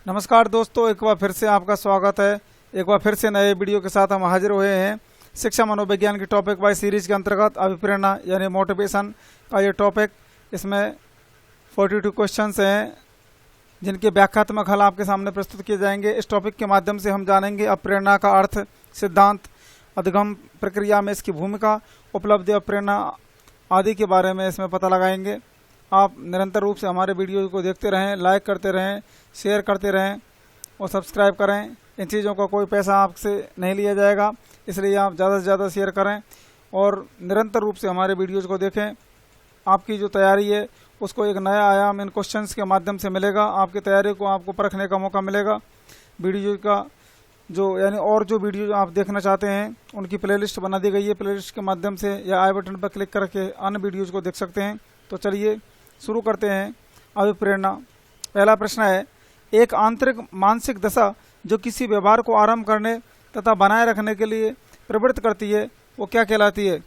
नमस्कार दोस्तों, एक बार फिर से आपका स्वागत है। एक बार फिर से नए वीडियो के साथ हम हाजिर हुए हैं। शिक्षा मनोविज्ञान की टॉपिक वाइज सीरीज के अंतर्गत अभिप्रेरणा यानी मोटिवेशन का ये टॉपिक, इसमें 42 क्वेश्चंस हैं जिनके व्याख्यात्मक हल आपके सामने प्रस्तुत किए जाएंगे। इस टॉपिक के माध्यम से हम जानेंगे अप्रेरणा का अर्थ, सिद्धांत, अधिगम प्रक्रिया में इसकी भूमिका, उपलब्धि, अप्रेरणा आदि के बारे में इसमें पता लगाएंगे। आप निरंतर रूप से हमारे वीडियो को देखते रहें, लाइक करते रहें, शेयर करते रहें और सब्सक्राइब करें। इन चीज़ों का कोई पैसा आपसे नहीं लिया जाएगा, इसलिए आप ज़्यादा से ज़्यादा शेयर करें और निरंतर रूप से हमारे वीडियोज़ को देखें। आपकी जो तैयारी है उसको एक नया आयाम इन क्वेश्चंस के माध्यम से मिलेगा। आपकी तैयारी को आपको परखने का मौका मिलेगा। वीडियो का और जो वीडियो आप देखना चाहते हैं उनकी प्लेलिस्ट बना दी गई है। प्लेलिस्ट के माध्यम से या आई बटन पर क्लिक करके अन्य वीडियोज़ को देख सकते हैं। तो चलिए शुरू करते हैं। अभिप्रेरणा, पहला प्रश्न है, एक आंतरिक मानसिक दशा जो किसी व्यवहार को आरंभ करने तथा बनाए रखने के लिए प्रवृत्त करती है, वो क्या कहलाती है?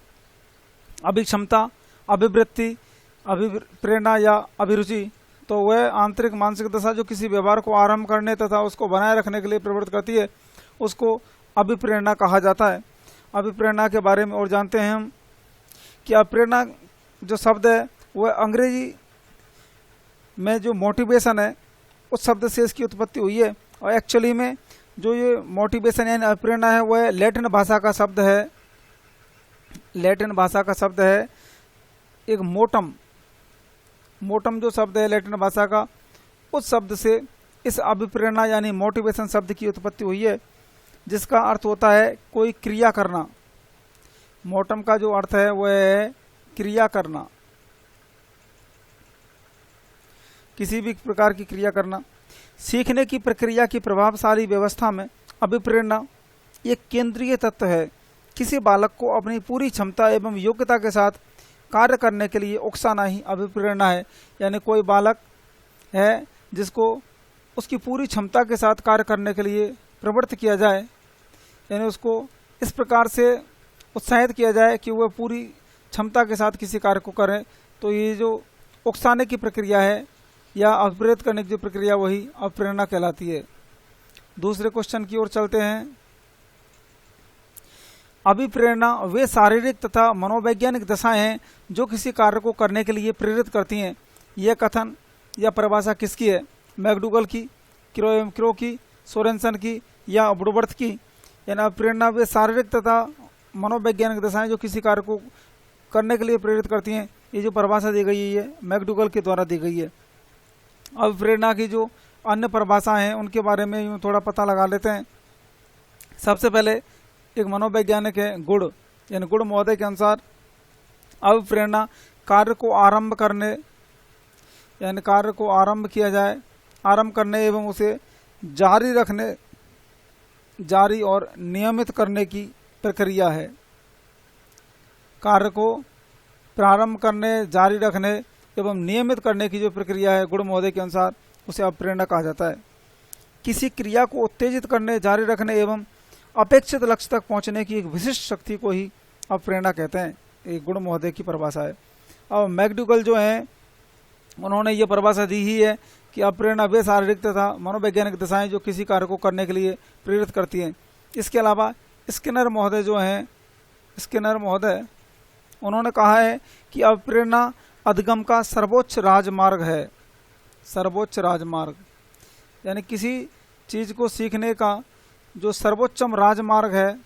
अभिक्षमता, अभिवृत्ति, अभिप्रेरणा या अभिरुचि। तो वह आंतरिक मानसिक दशा जो किसी व्यवहार को आरंभ करने तथा उसको बनाए रखने के लिए प्रवृत्त करती है, उसको अभिप्रेरणा कहा जाता है। अभिप्रेरणा के बारे में और जानते हैं हम कि अभिप्रेरणा जो शब्द है वह अंग्रेजी में जो मोटिवेशन है उस शब्द से इसकी उत्पत्ति हुई है। और एक्चुअली में जो ये मोटिवेशन यानी अभिप्रेरणा है वह लैटिन भाषा का शब्द है। लैटिन भाषा का शब्द है एक मोटम जो शब्द है लैटिन भाषा का, उस शब्द से इस अभिप्रेरणा यानी मोटिवेशन शब्द की उत्पत्ति हुई है, जिसका अर्थ होता है कोई क्रिया करना। मोटम का जो अर्थ है वह है क्रिया करना, किसी भी प्रकार की क्रिया करना। सीखने की प्रक्रिया की प्रभावशाली व्यवस्था में अभिप्रेरणा एक केंद्रीय तत्व है। किसी बालक को अपनी पूरी क्षमता एवं योग्यता के साथ कार्य करने के लिए उकसाना ही अभिप्रेरणा है। यानी कोई बालक है जिसको उसकी पूरी क्षमता के साथ कार्य करने के लिए प्रवृत्त किया जाए, यानी उसको इस प्रकार से उत्साहित किया जाए कि वह पूरी क्षमता के साथ किसी कार्य को करे, तो ये जो उकसाने की प्रक्रिया है या अभिप्रेरित करने की जो प्रक्रिया वही अभिप्रेरणा कहलाती है। दूसरे क्वेश्चन की ओर चलते हैं। अभिप्रेरणा वे शारीरिक तथा मनोवैज्ञानिक दशाएं हैं जो किसी कार्य को करने के लिए प्रेरित करती हैं। यह कथन या परिभाषा किसकी है? मैकडूगल की, क्रो की, सोरेनसन की या वुडवर्थ की? यानी अभिप्रेरणा वे शारीरिक तथा मनोवैज्ञानिक दशाएं जो किसी कार्य को करने के लिए प्रेरित करती हैं, ये जो परिभाषा दी गई है मैकडूगल के द्वारा दी गई है। अभिप्रेरणा की जो अन्य परिभाषाएं हैं उनके बारे में यूँ थोड़ा पता लगा लेते हैं। सबसे पहले एक मनोवैज्ञानिक है गुड, यानी गुड महोदय के अनुसार अभिप्रेरणा कार्य को आरंभ करने, यानी कार्य को आरंभ किया जाए, आरंभ करने एवं उसे जारी और नियमित करने की प्रक्रिया है। कार्य को प्रारंभ करने, जारी रखने एवं नियमित करने की जो प्रक्रिया है गुड महोदय के अनुसार उसे अभिप्रेरणा कहा जाता है। किसी क्रिया को उत्तेजित करने, जारी रखने एवं अपेक्षित लक्ष्य तक पहुंचने की एक विशिष्ट शक्ति को ही अभिप्रेरणा कहते हैं। ये गुड महोदय की परिभाषा है। अब मैकडूगल जो है उन्होंने ये परिभाषा दी ही है कि अभिप्रेरणा वे शारीरिक तथा मनोवैज्ञानिक दशाएं जो किसी कार्य को करने के लिए प्रेरित करती हैं। इसके अलावा स्किनर महोदय जो हैं, स्किनर महोदय उन्होंने कहा है कि अभिप्रेरणा अधिगम का सर्वोच्च राजमार्ग है। सर्वोच्च राजमार्ग यानी किसी चीज को सीखने का जो सर्वोच्चम राजमार्ग है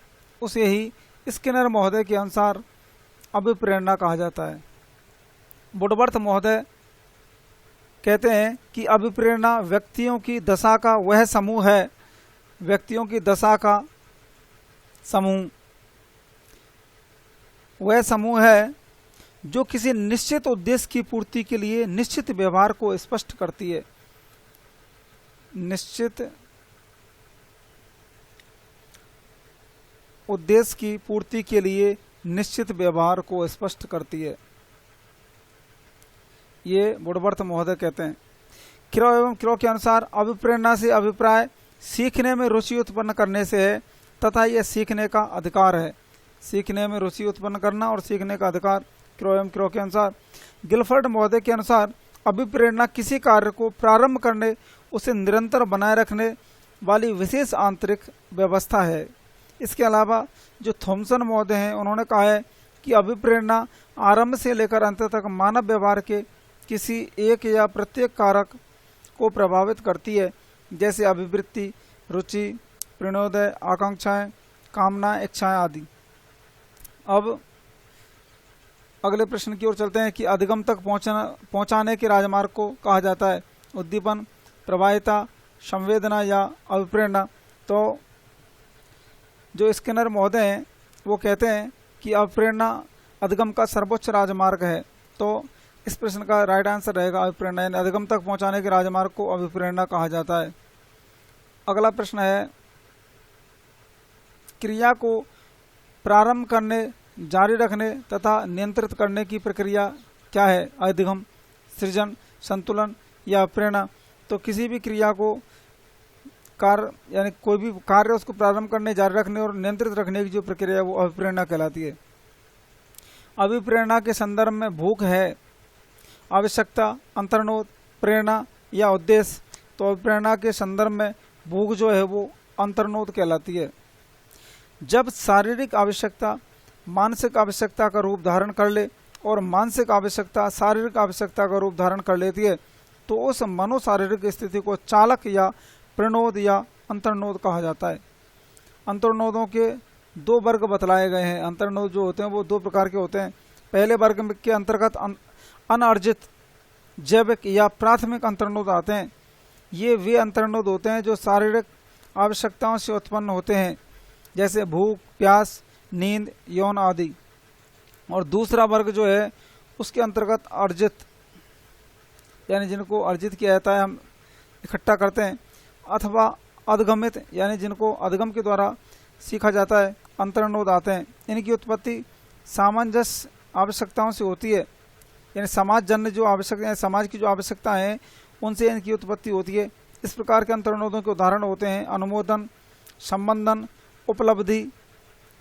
उसे ही स्किनर महोदय के अनुसार अभिप्रेरणा कहा जाता है। वुडवर्थ महोदय कहते हैं कि अभिप्रेरणा व्यक्तियों की दशा का वह समूह है, व्यक्तियों की दशा का समूह वह समूह है जो किसी निश्चित उद्देश्य की पूर्ति के लिए निश्चित व्यवहार को स्पष्ट करती है। निश्चित उद्देश्य की पूर्ति के लिए निश्चित व्यवहार को स्पष्ट करती है, ये वुडवर्थ महोदय कहते हैं। क्रो के अनुसार अभिप्रेरणा से अभिप्राय सीखने में रुचि उत्पन्न करने से है तथा यह सीखने का अधिकार है। सीखने में रुचि उत्पन्न करना और सीखने का अधिकार क्रो के अनुसार। गिलफर्ड महोदय के अनुसार अभिप्रेरणा किसी कार्य को प्रारंभ करने, उसे निरंतर बनाए रखने वाली विशेष आंतरिक व्यवस्था है। इसके अलावा जो थॉमसन महोदय हैं उन्होंने कहा है कि अभिप्रेरणा आरंभ से लेकर अंत तक मानव व्यवहार के किसी एक या प्रत्येक कारक को प्रभावित करती है, जैसे अभिवृत्ति, रुचि, प्रणोदय, आकांक्षाएं, कामना, इच्छाएं आदि। अब अगले प्रश्न की ओर चलते हैं कि अधिगम तक पहुंचाने के राजमार्ग को कहा जाता है उद्दीपन, प्रवाहिता, संवेदना या अभिप्रेरणा। तो जो स्किनर महोदय हैं वो कहते हैं कि अभिप्रेरणा अधिगम का सर्वोच्च राजमार्ग है। तो इस प्रश्न का राइट आंसर रहेगा अभिप्रेरणा, यानी अधिगम तक पहुंचाने के राजमार्ग को अभिप्रेरणा कहा जाता है। अगला प्रश्न है क्रिया को प्रारंभ करने, जारी रखने तथा नियंत्रित करने की प्रक्रिया क्या है? अधिगम, सृजन, संतुलन या प्रेरणा। तो किसी भी क्रिया को कार्य यानी कोई भी कार्य उसको प्रारंभ करने, जारी रखने और नियंत्रित रखने की जो प्रक्रिया है वो अभिप्रेरणा कहलाती है। अभिप्रेरणा के संदर्भ में भूख है आवश्यकता, अंतर्नोद, प्रेरणा या उद्देश्य। तो अभिप्रेरणा के संदर्भ में भूख जो है वो अंतर्नोद कहलाती है। जब शारीरिक आवश्यकता मानसिक आवश्यकता का रूप धारण कर ले और मानसिक आवश्यकता शारीरिक आवश्यकता का रूप धारण कर लेती है तो उस मनोशारीरिक स्थिति को चालक या प्रणोद या अंतर्नोद कहा जाता है। अंतर्नोदों के दो वर्ग बतलाए गए हैं। अंतर्नोद जो होते हैं वो दो प्रकार के होते हैं। पहले वर्ग के अंतर्गत अनअर्जित जैविक या प्राथमिक अंतर्नोद आते हैं। ये वे अंतर्नोद होते हैं जो शारीरिक आवश्यकताओं से उत्पन्न होते हैं, जैसे भूख, प्यास, नींद, यौन आदि। और दूसरा वर्ग जो है उसके अंतर्गत अर्जित, यानी जिनको अर्जित किया जाता है, हम इकट्ठा करते हैं, अथवा अधिगमित यानी जिनको अधिगम के द्वारा सीखा जाता है, अंतर्नोद आते हैं। इनकी उत्पत्ति सामंजस्य आवश्यकताओं से होती है, यानी समाजजन्य जो आवश्यकता, समाज की जो आवश्यकता है उनसे इनकी उत्पत्ति होती है। इस प्रकार के अंतर्नोदों के उदाहरण होते हैं अनुमोदन, संबंधन, उपलब्धि,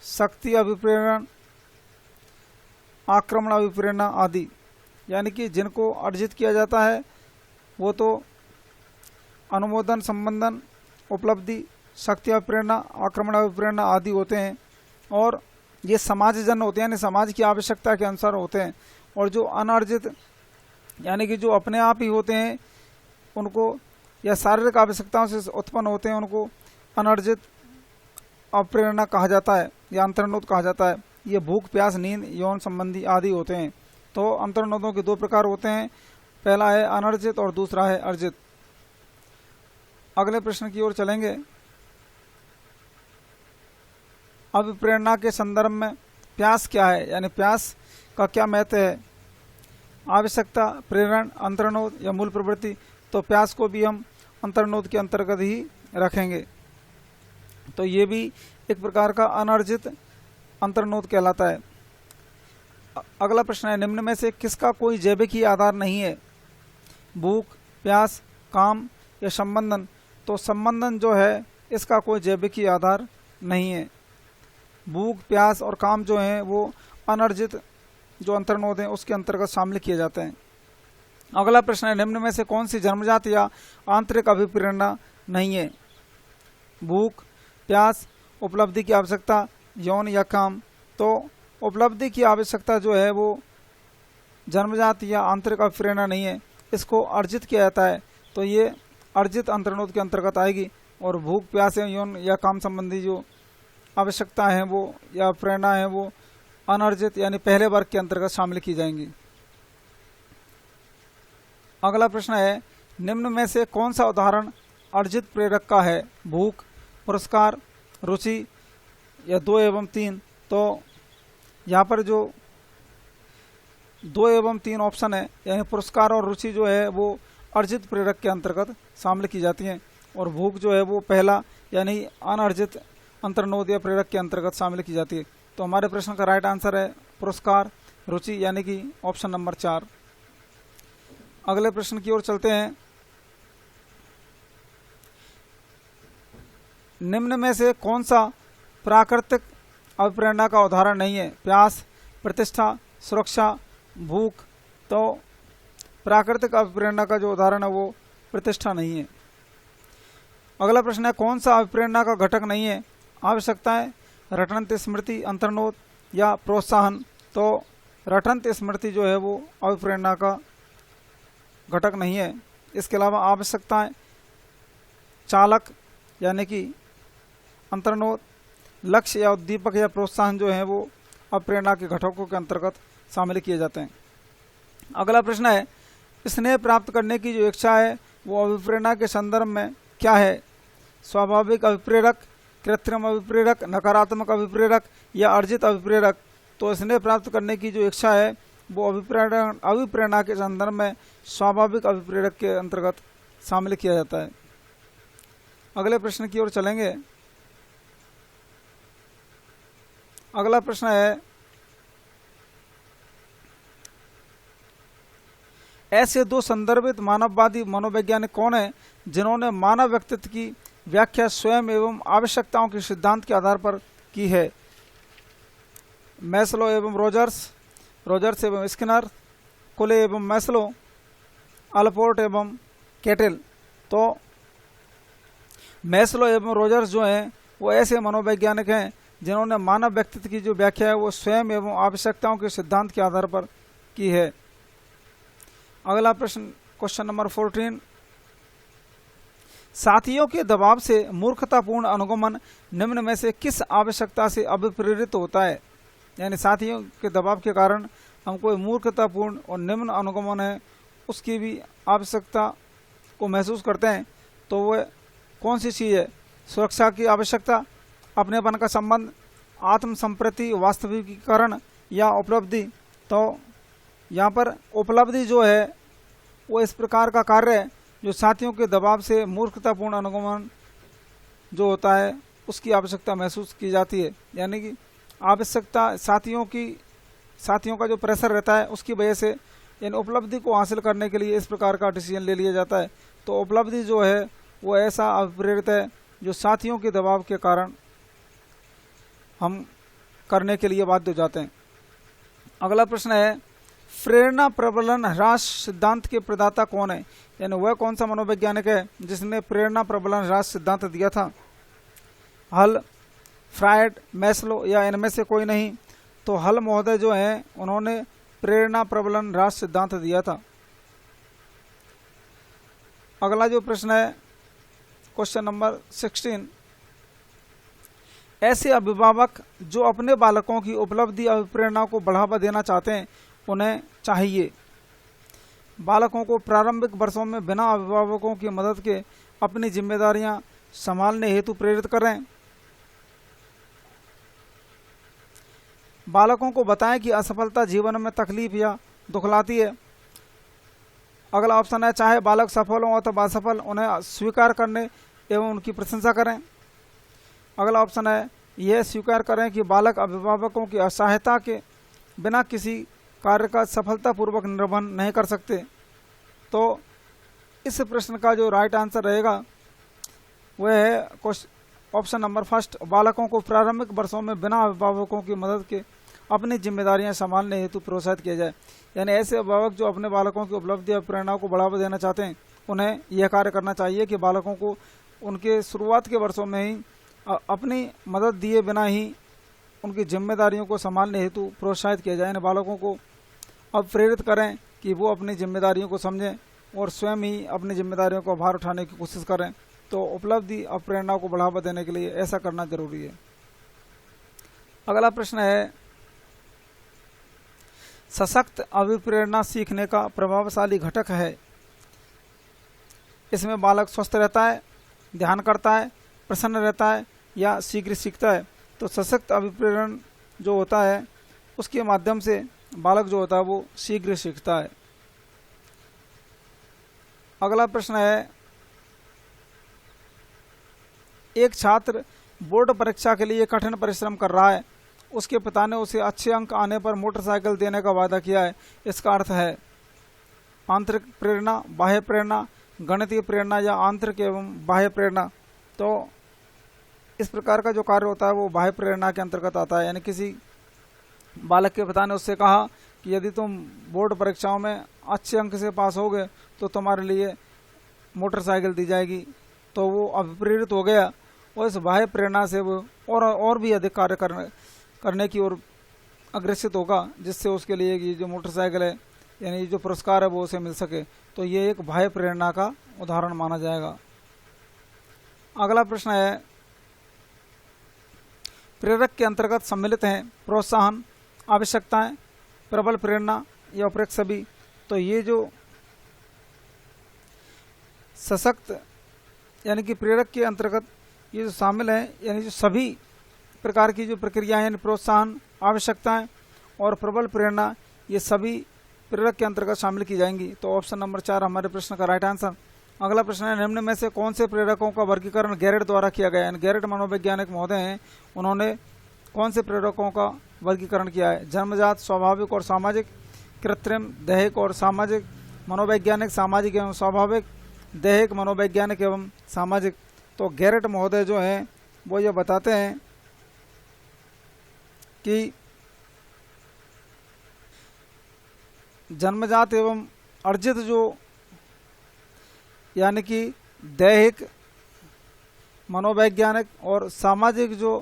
शक्ति अभिप्रेरण, आक्रमण अभिप्रेरणा आदि। यानी कि जिनको अर्जित किया जाता है वो तो अनुमोदन, संबंधन, उपलब्धि, शक्ति अभिप्रेरणा, आक्रमण अभिप्रेरणा आदि होते हैं। और ये समाजजन्य होते हैं, यानी समाज की आवश्यकता के अनुसार होते हैं। और जो अनर्जित यानी कि जो अपने आप ही होते हैं उनको, या शारीरिक आवश्यकताओं से उत्पन्न होते हैं, उनको अनर्जित अप्रेरणा कहा जाता है या अंतर्नोद कहा जाता है। ये भूख, प्यास, नींद, यौन संबंधी आदि होते हैं। तो अंतर्नोदों के दो प्रकार होते हैं, पहला है अनर्जित और दूसरा है अर्जित। अगले प्रश्न की ओर चलेंगे। अभिप्रेरणा के संदर्भ में प्यास क्या है, यानी प्यास का क्या महत्व है? आवश्यकता, प्रेरण, अंतर्नोद या मूल प्रवृत्ति। तो प्यास को भी हम अंतर्नोद के अंतर्गत ही रखेंगे। तो ये भी एक प्रकार का अनर्जित अंतर्नोद कहलाता है। अगला प्रश्न है निम्न में से किसका कोई जैविक ही आधार नहीं है? भूख, प्यास, काम या संबंधन। तो संबंधन जो है इसका कोई जैविक ही आधार नहीं है। भूख, प्यास और काम जो हैं वो अनर्जित जो अंतर्नोद हैं उसके अंतर्गत शामिल किए जाते हैं। अगला प्रश्न है निम्न में से कौन सी जन्मजात या आंतरिक अभिप्रेरणा नहीं है? भूख, प्यास, उपलब्धि की आवश्यकता, यौन या काम। तो उपलब्धि की आवश्यकता जो है वो जन्मजात या आंतरिक अभिप्रेरणा नहीं है, इसको अर्जित किया जाता है। तो ये अर्जित अंतर्नोद के अंतर्गत आएगी। और भूख, प्यास, यौन या काम संबंधी जो आवश्यकता है वो या प्रेरणा है वो अनर्जित यानी पहले वर्ग के अंतर्गत शामिल की जाएंगी। अगला प्रश्न है निम्न में से कौन सा उदाहरण अर्जित प्रेरक का है? भूख, पुरस्कार, रुचि या 2 एवं 3। तो यहाँ पर जो 2 एवं 3 ऑप्शन है, यानी पुरस्कार और रुचि जो है वो अर्जित प्रेरक के अंतर्गत शामिल की जाती हैं। और भूख जो है वो पहला यानी अनर्जित अंतर्नोद या प्रेरक के अंतर्गत शामिल की जाती है। तो हमारे प्रश्न का राइट आंसर है पुरस्कार, रुचि, यानी कि ऑप्शन नंबर 4। अगले प्रश्न की ओर चलते हैं। निम्न में से कौन सा प्राकृतिक अभिप्रेरणा का उदाहरण नहीं है? प्यास, प्रतिष्ठा, सुरक्षा, भूख। तो प्राकृतिक अभिप्रेरणा का जो उदाहरण है वो प्रतिष्ठा नहीं है। अगला प्रश्न है कौन सा अभिप्रेरणा का घटक नहीं है? आवश्यकताएं, रटंत स्मृति, अंतर्नोद या प्रोत्साहन। तो रटंत स्मृति जो है वो अभिप्रेरणा का घटक नहीं है। इसके अलावा आवश्यकताएं, चालक यानी कि अंतर्नोद, लक्ष्य या उद्दीपक या प्रोत्साहन जो है वो अभिप्रेरणा के घटकों के अंतर्गत शामिल किए जाते हैं। अगला प्रश्न है स्नेह प्राप्त करने की जो इच्छा है वो अभिप्रेरणा के संदर्भ में क्या है? स्वाभाविक अभिप्रेरक, कृत्रिम अभिप्रेरक, नकारात्मक अभिप्रेरक या अर्जित अभिप्रेरक। तो स्नेह प्राप्त करने की जो इच्छा है वो अभिप्रेरणा के संदर्भ में स्वाभाविक अभिप्रेरक के अंतर्गत शामिल किया जाता है। अगले प्रश्न की ओर चलेंगे। अगला प्रश्न है ऐसे दो संदर्भित मानववादी मनोवैज्ञानिक कौन है जिन्होंने मानव व्यक्तित्व की व्याख्या स्वयं एवं आवश्यकताओं के सिद्धांत के आधार पर की है? मैस्लो एवं रोजर्स, रोजर्स एवं स्किनर, कुले एवं मैस्लो, अल्पोर्ट एवं केटेल। तो मैस्लो एवं रोजर्स जो हैं वो ऐसे मनोवैज्ञानिक हैं जिन्होंने मानव व्यक्तित्व की जो व्याख्या है वो स्वयं एवं आवश्यकताओं के सिद्धांत के आधार पर की है। अगला प्रश्न, क्वेश्चन नंबर 14, साथियों के दबाव से मूर्खतापूर्ण अनुगमन निम्न में से किस आवश्यकता से अभिप्रेरित होता है? यानी साथियों के दबाव के कारण हम कोई मूर्खतापूर्ण और निम्न अनुगमन है उसकी भी आवश्यकता को महसूस करते हैं। तो वह कौन सी चीज़ है? सुरक्षा की आवश्यकता, अपनेपन का संबंध, आत्मसंप्रति, वास्तविकीकरण या उपलब्धि। तो यहाँ पर उपलब्धि जो है वो इस प्रकार का कार्य है जो साथियों के दबाव से मूर्खतापूर्ण अनुगमन जो होता है उसकी आवश्यकता महसूस की जाती है। यानी कि आवश्यकता साथियों का जो प्रेशर रहता है उसकी वजह से इन उपलब्धि को हासिल करने के लिए इस प्रकार का डिसीजन ले लिया जाता है। तो उपलब्धि जो है वो ऐसा अभिप्रेरित है जो साथियों के दबाव के कारण हम करने के लिए बाध्य हो जाते हैं। अगला प्रश्न है प्रेरणा प्रबलन ह्रास सिद्धांत के प्रदाता कौन है? यानी वह कौन सा मनोवैज्ञानिक है जिसने प्रेरणा प्रबलन ह्रास सिद्धांत दिया था? हल, फ्रायड, मैस्लो या इनमें से कोई नहीं? तो हल महोदय जो हैं उन्होंने प्रेरणा प्रबलन ह्रास सिद्धांत दिया था। अगला जो प्रश्न है क्वेश्चन नंबर 16, ऐसे अभिभावक जो अपने बालकों की उपलब्धि अभिप्रेरणा को बढ़ावा देना चाहते हैं उन्हें चाहिए बालकों को प्रारंभिक वर्षों में बिना अभिभावकों की मदद के अपनी जिम्मेदारियां संभालने हेतु प्रेरित करें। बालकों को बताएं कि असफलता जीवन में तकलीफ या दुख लाती है। अगला ऑप्शन है चाहे बालक सफल हो अथवा असफल उन्हें स्वीकार करने एवं उनकी प्रशंसा करें। अगला ऑप्शन है यह स्वीकार करें कि बालक अभिभावकों की असहायता के बिना किसी कार्य का सफलतापूर्वक निर्वहन नहीं कर सकते। तो इस प्रश्न का जो राइट आंसर रहेगा वह है ऑप्शन नंबर फर्स्ट, बालकों को प्रारंभिक वर्षों में बिना अभिभावकों की मदद के अपनी जिम्मेदारियां संभालने हेतु प्रोत्साहित किया जाए। यानी ऐसे अभिभावक जो अपने बालकों की उपलब्धि और प्रेरणाओं को बढ़ावा देना चाहते हैं उन्हें यह कार्य करना चाहिए कि बालकों को उनके शुरुआत के वर्षों में ही अपनी मदद दिए बिना ही उनकी जिम्मेदारियों को संभालने हेतु प्रोत्साहित किया जाए। बालकों को अब प्रेरित करें कि वो अपनी जिम्मेदारियों को समझें और स्वयं ही अपनी जिम्मेदारियों को भार उठाने की कोशिश करें। तो उपलब्धि और प्रेरणा को बढ़ावा देने के लिए ऐसा करना जरूरी है। अगला प्रश्न है सशक्त अभिप्रेरणा सीखने का प्रभावशाली घटक है। इसमें बालक स्वस्थ रहता है, ध्यान करता है, प्रसन्न रहता है या शीघ्र सीखता है। तो सशक्त अभिप्रेरण जो होता है उसके माध्यम से बालक जो होता है वो शीघ्र सीखता है। अगला प्रश्न है एक छात्र बोर्ड परीक्षा के लिए कठिन परिश्रम कर रहा है, उसके पिता ने उसे अच्छे अंक आने पर मोटरसाइकिल देने का वादा किया है। इसका अर्थ है आंतरिक प्रेरणा, बाह्य प्रेरणा, गणितीय प्रेरणा या आंतरिक एवं बाह्य प्रेरणा। तो इस प्रकार का जो कार्य होता है वो बाह्य प्रेरणा के अंतर्गत आता है। यानी किसी बालक के पिता ने उससे कहा कि यदि तुम बोर्ड परीक्षाओं में अच्छे अंक से पास होगे तो तुम्हारे लिए मोटरसाइकिल दी जाएगी। तो वो अभिप्रेरित हो गया और इस बाह्य प्रेरणा से वो और भी अधिक कार्य करने की ओर अग्रसित होगा, जिससे उसके लिए ये जो मोटरसाइकिल है यानी जो पुरस्कार है वो उसे मिल सके। तो ये एक बाह्य प्रेरणा का उदाहरण माना जाएगा। अगला प्रश्न है, प्रेरक के अंतर्गत सम्मिलित हैं प्रोत्साहन, आवश्यकताएं, प्रबल प्रेरणा या उपरोक्त सभी। तो ये जो सशक्त यानी कि प्रेरक के अंतर्गत ये जो शामिल है यानी जो सभी प्रकार की जो प्रक्रियाएं यानी प्रोत्साहन, आवश्यकताएं और प्रबल प्रेरणा, ये सभी प्रेरक के अंतर्गत शामिल की जाएंगी। तो ऑप्शन नंबर 4 हमारे प्रश्न का राइट आंसर। अगला प्रश्न है, निम्न में से कौन से प्रेरकों का वर्गीकरण गैरेट द्वारा किया गया है। गैरेट मनोवैज्ञानिक महोदय हैं, उन्होंने कौन से प्रेरकों का वर्गीकरण किया है। जन्मजात, स्वाभाविक और सामाजिक, कृत्रिम, दैहिक और सामाजिक, मनोवैज्ञानिक, सामाजिक एवं स्वाभाविक, दैहिक, मनोवैज्ञानिक एवं सामाजिक। तो गैरेट महोदय जो हैं वो ये बताते हैं कि जन्मजात एवं अर्जित जो यानी कि दैहिक, मनोवैज्ञानिक और सामाजिक जो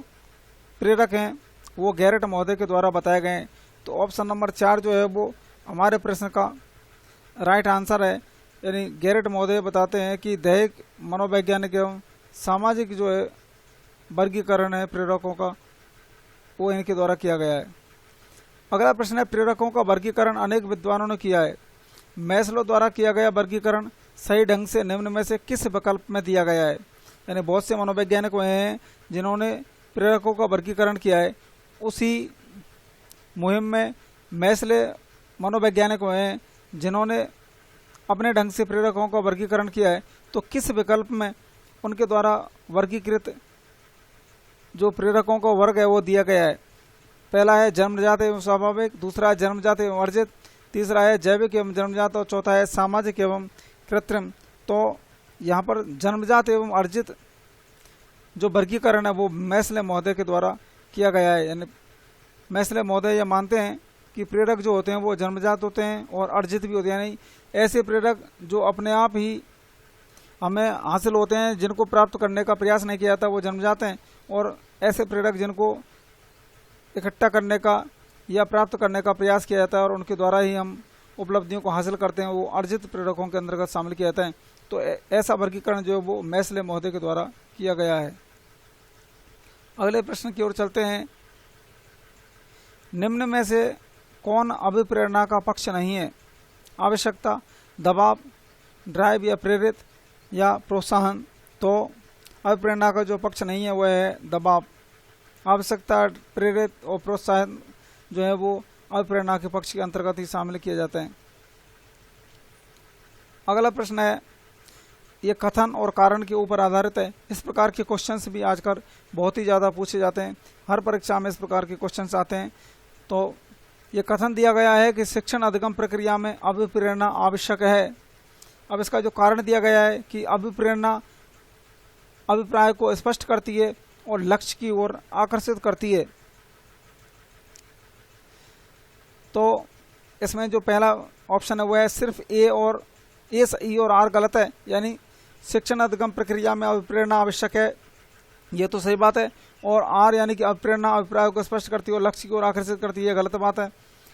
प्रेरक हैं वो गैरेट महोदय के द्वारा बताए गए हैं। तो ऑप्शन नंबर 4 जो है वो हमारे प्रश्न का राइट आंसर है। यानी गैरेट महोदय बताते हैं कि दैहिक, मनोवैज्ञानिक एवं सामाजिक जो है वर्गीकरण है प्रेरकों का वो इनके द्वारा किया गया है। अगला प्रश्न है, प्रेरकों का वर्गीकरण अनेक विद्वानों ने किया है। मैस्लो द्वारा किया गया वर्गीकरण सही ढंग से निम्न में से किस विकल्प में दिया गया है। यानी बहुत से मनोवैज्ञानिक हुए हैं जिन्होंने प्रेरकों का वर्गीकरण किया है। उसी मुहिम में मैस्ले मनोवैज्ञानिक हुए हैं जिन्होंने अपने ढंग से प्रेरकों का वर्गीकरण किया है। तो किस विकल्प में उनके द्वारा वर्गीकृत जो प्रेरकों का वर्ग है वो दिया गया है। पहला है जन्मजात एवं स्वाभाविक, दूसरा है जन्मजात एवं अर्जित, तीसरा है जैविक एवं जन्मजात और चौथा है सामाजिक एवं कृत्रिम। तो यहाँ पर जन्मजात एवं अर्जित जो वर्गीकरण है वो मैस्ले महोदय के द्वारा किया गया है। यानी मैस्ले महोदय ये मानते हैं कि प्रेरक जो होते हैं वो जन्मजात होते हैं और अर्जित भी होते हैं। यानी ऐसे प्रेरक जो अपने आप ही हमें हासिल होते हैं, जिनको प्राप्त करने का प्रयास नहीं किया जाता, वो जन्मजात हैं। और ऐसे प्रेरक जिनको इकट्ठा करने का या प्राप्त करने का प्रयास किया जाता है और उनके द्वारा ही हम उपलब्धियों को हासिल करते हैं, वो अर्जित प्रेरकों के अंतर्गत शामिल किया जाता है। तो ऐसा वर्गीकरण जो है वो मैस्ले महोदय के द्वारा किया गया है। अगले प्रश्न की ओर चलते हैं, निम्न में से कौन अभिप्रेरणा का पक्ष नहीं है। आवश्यकता, दबाव, ड्राइव या प्रेरित या प्रोत्साहन। तो अभिप्रेरणा का जो पक्ष नहीं है वह है दबाव। आवश्यकता, प्रेरित और प्रोत्साहन जो है वो अभिप्रेरणा के पक्ष के अंतर्गत ही शामिल किए जाते हैं। अगला प्रश्न है, ये कथन और कारण के ऊपर आधारित है। इस प्रकार के क्वेश्चंस भी आजकल बहुत ही ज़्यादा पूछे जाते हैं, हर परीक्षा में इस प्रकार के क्वेश्चंस आते हैं। तो ये कथन दिया गया है कि शिक्षण अधिगम प्रक्रिया में अभिप्रेरणा आवश्यक है। अब इसका जो कारण दिया गया है कि अभिप्रेरणा अभिप्राय को स्पष्ट करती है और लक्ष्य की ओर आकर्षित करती है। तो इसमें जो पहला ऑप्शन है वो है सिर्फ ए सही और आर गलत है। यानी शिक्षण अधिगम प्रक्रिया में अभिप्रेरणा आवश्यक है, ये तो सही बात है। और आर यानी कि अभिप्रेरणा अभिप्राय को स्पष्ट करती है और लक्ष्य की ओर आकर्षित करती है, गलत बात है।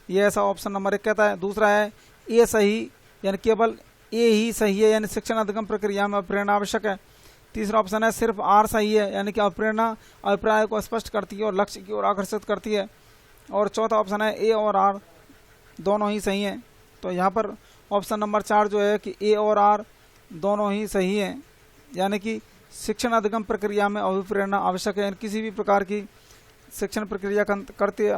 ये ऐसा ऑप्शन नंबर 1 कहता है। दूसरा है ए सही, यानी केवल ए ही सही है, यानी शिक्षण अधिगम प्रक्रिया में अभिप्रेरणा आवश्यक है। तीसरा ऑप्शन है सिर्फ आर सही है, यानी कि अभिप्रेरणा अभिप्राय को स्पष्ट करती है और लक्ष्य की ओर आकर्षित करती है। और चौथा ऑप्शन है ए और आर दोनों ही सही हैं। तो यहाँ पर ऑप्शन नंबर 4 जो है कि ए और आर दोनों ही सही हैं, यानी कि शिक्षण अधिगम प्रक्रिया में अभिप्रेरणा आवश्यक है। किसी भी प्रकार की शिक्षण प्रक्रिया करते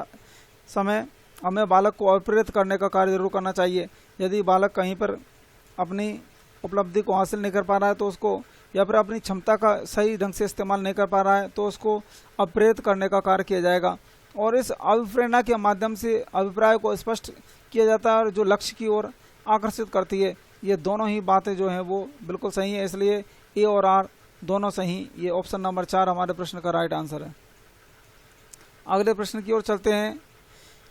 समय हमें बालक को अभिप्रेरित करने का कार्य जरूर करना चाहिए। यदि बालक कहीं पर अपनी उपलब्धि को हासिल नहीं कर पा रहा है तो उसको, या फिर अपनी क्षमता का सही ढंग से इस्तेमाल नहीं कर पा रहा है तो उसको अभिप्रेरित करने का कार्य किया जाएगा। और इस अभिप्रेरणा के माध्यम से अभिप्राय को स्पष्ट किया जाता है और जो लक्ष्य की ओर आकर्षित करती है। ये दोनों ही बातें जो हैं वो बिल्कुल सही है, इसलिए ए और आर दोनों सही। ये ऑप्शन नंबर 4 हमारे प्रश्न का राइट आंसर है। अगले प्रश्न की ओर चलते हैं,